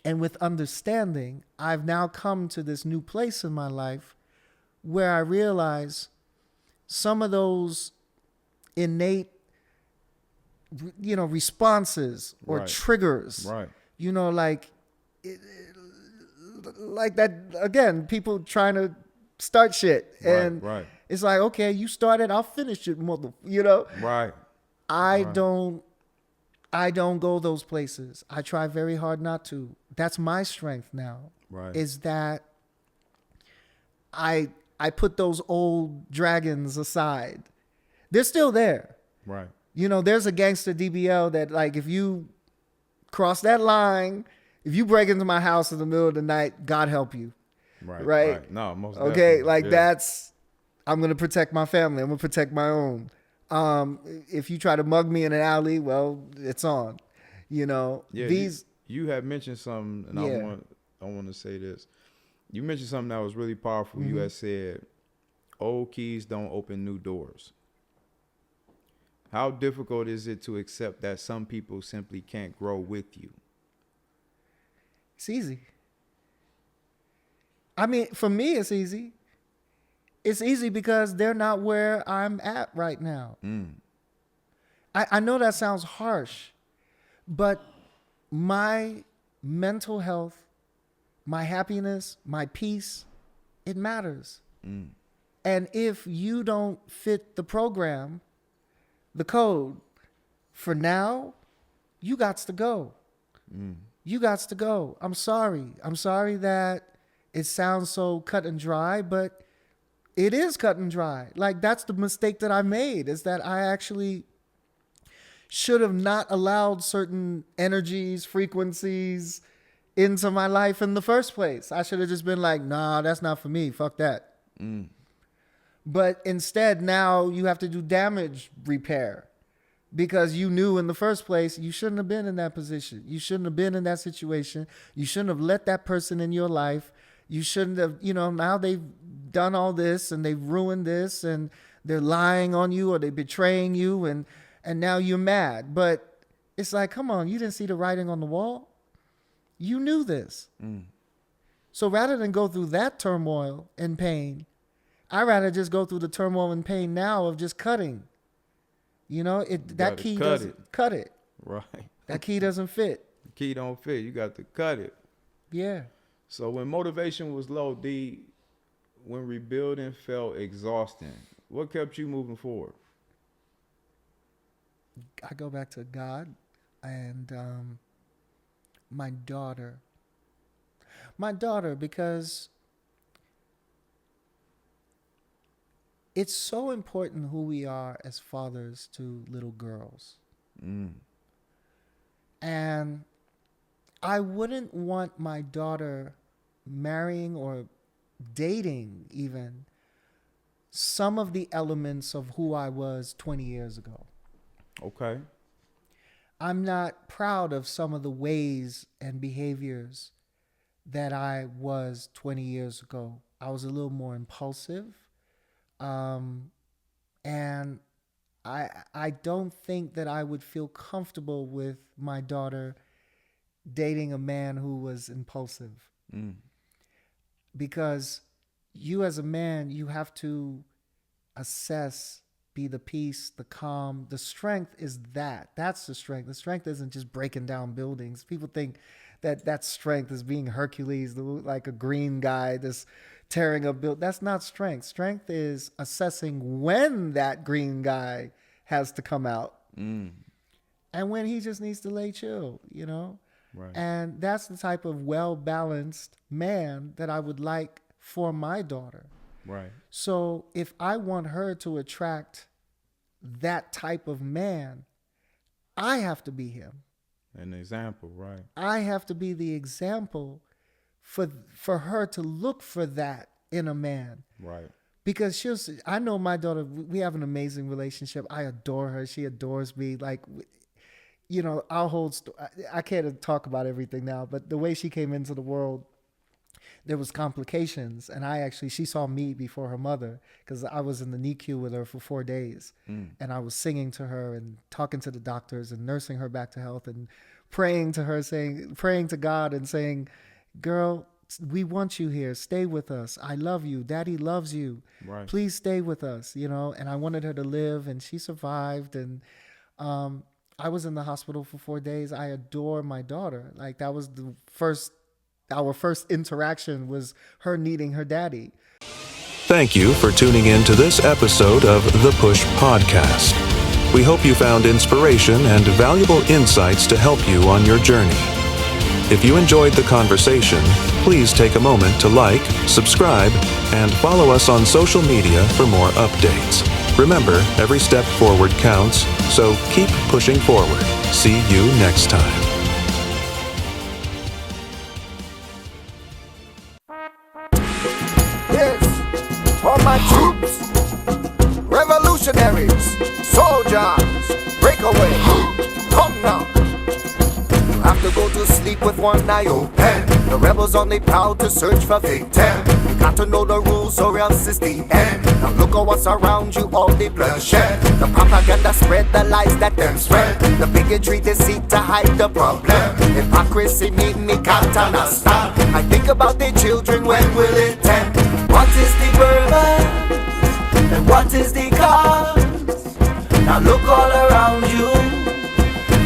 and with understanding, I've now come to this new place in my life where I realize some of those innate, responses or triggers, like that, again, people trying to start shit. And it's like, okay, you started, I'll finish it, Right. I don't go those places. I try very hard not to. That's my strength now. Right. Is that I put those old dragons aside. They're still there. Right. You know, there's a gangster D.B.L that, like, if you cross that line, if you break into my house in the middle of the night, God help you. Right. No, most Okay, definitely. like Yeah. I'm gonna protect my family. I'm gonna protect my own. If you try to mug me in an alley, well, it's on. You know, Yeah, you had mentioned something, and Yeah. I want to say this. You mentioned something that was really powerful. Mm-hmm. You had said, "Old keys don't open new doors." How difficult is it to accept that some people simply can't grow with you? It's easy. I mean, for me, it's easy. It's easy because they're not where I'm at right now. I know that sounds harsh, but my mental health, my happiness, my peace, it matters. And if you don't fit the program, the code, for now, you gots to go. You gots to go. I'm sorry. I'm sorry that it sounds so cut and dry, but it is cut and dry. Like, that's the mistake that I made, is that I actually should have not allowed certain energies, frequencies into my life in the first place. I should have just been like, nah, that's not for me. Fuck that. But instead, now you have to do damage repair because you knew in the first place you shouldn't have been in that position. You shouldn't have been in that situation. You shouldn't have let that person in your life. You shouldn't have, now they've done all this and they've ruined this and they're lying on you or they're betraying you and now you're mad. But it's like, come on, you didn't see the writing on the wall. You knew this. So rather than go through that turmoil and pain, I'd rather just go through the turmoil and pain now of just cutting. That key doesn't cut it. Right. That key doesn't fit. The key don't fit. You got to cut it. Yeah. So when motivation was low, when rebuilding felt exhausting, what kept you moving forward? I go back to God and my daughter. My daughter, because it's so important who we are as fathers to little girls. And I wouldn't want my daughter marrying or dating even some of the elements of who I was 20 years ago. Okay. I'm not proud of some of the ways and behaviors that I was 20 years ago. I was a little more impulsive. And I don't think that I would feel comfortable with my daughter dating a man who was impulsive. Because you as a man, you have to assess, be the peace, the calm. The strength is that. That's the strength. The strength isn't just breaking down buildings. People think that strength is being Hercules, like a green guy that's tearing up build. That's not strength. Strength is assessing when that green guy has to come out and when he just needs to lay chill, Right. And that's the type of well-balanced man that I would like for my daughter. Right. So if I want her to attract that type of man, I have to be him. An example, right? I have to be the example for her to look for that in a man. Right. Because I know my daughter, we have an amazing relationship. I adore her. She adores me. Like, our whole I can't talk about everything now, but the way she came into the world, there was complications. And she saw me before her mother because I was in the NICU with her for 4 days. And I was singing to her and talking to the doctors and nursing her back to health and praying to her, praying to God and saying, girl, we want you here. Stay with us. I love you. Daddy loves you. Right. Please stay with us, And I wanted her to live, and she survived. And I was in the hospital for 4 days. I adore my daughter. Like, that was our first interaction was her needing her daddy. Thank you for tuning in to this episode of the P.U.S.H Podcast. We hope you found inspiration and valuable insights to help you on your journey. If you enjoyed the conversation, please take a moment to like, subscribe, and follow us on social media for more updates. Remember, every step forward counts, so keep pushing forward. See you next time. Yes, all my troops, revolutionaries, soldiers, break away, come now. You have to go to sleep with one eye open. The rebels only proud to search for victim. You got to know the rules or else it's the end. Now look at what's around you, all the bloodshed. The propaganda spread the lies that them spread. The bigotry deceit to hide the problem. Hypocrisy need me can't understand. I think about the children, when will it end? What is the purpose? And what is the cause? Now look all around you,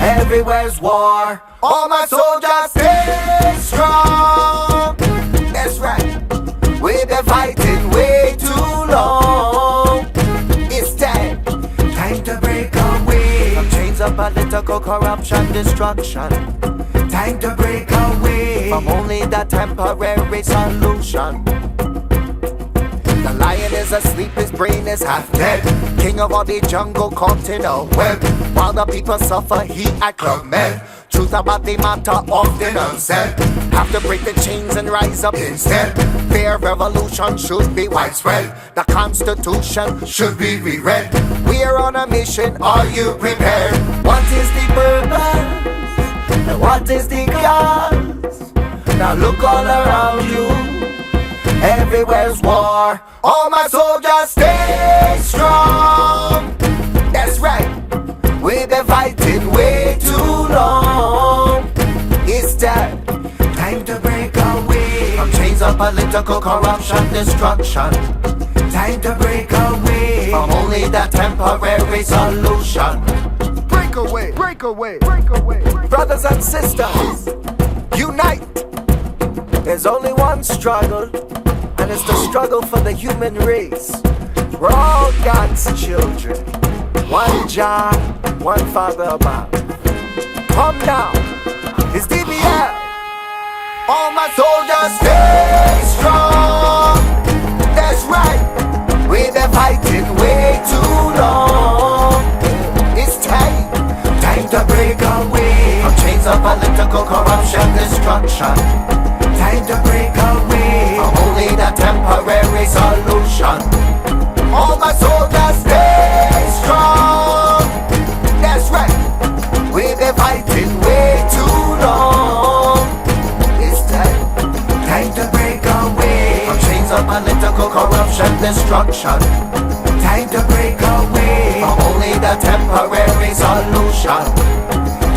everywhere's war. All my soldiers stay strong. That's right, we've been fighting way too long. It's time to break away from chains of political corruption, destruction. Time to break away from only the temporary solution. The lion is asleep, his brain is half dead. King of all the jungle caught in a web. While the people suffer, he at Club Med. Truth about the matter often unsaid. Have to break the chains and rise up instead. Fair revolution should be widespread. The Constitution should be reread. We are on a mission, are you prepared? What is the purpose? And what is the cause? Now look all around you, everywhere's war. All my soldiers stay strong. That's right, we've been fighting way too long. It's time to break away from chains of political corruption, destruction. Time to break away from only the temporary solution. Break away, break away, break away. Brothers and sisters, unite. There's only one struggle, and it's the struggle for the human race. We're all God's children. One Jah, one Father above. Come now, it's D.B.L. All my soldiers stay strong. That's right, we've been fighting way too long. It's time to break away from chains of political corruption, destruction. Time to break away from only the temporary solution. All my soldiers stay strong. That's right, we've been fighting way too long. It's time to break away from chains of political corruption, destruction. Time to break away from only the temporary solution.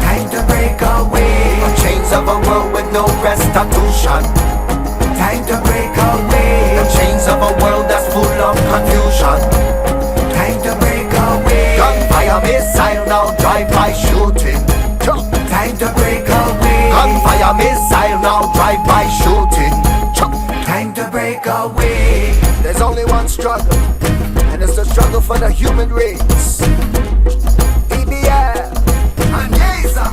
Time to break away from chains of a world with no restitution. Time to break away the chains of a world that's full of confusion. Time to break away gunfire, missile, now drive-by shooting. Time to break away gunfire, missile, now drive-by shooting. Time to break away. There's only one struggle, and it's the struggle for the human race. D.B.L. and Yeza.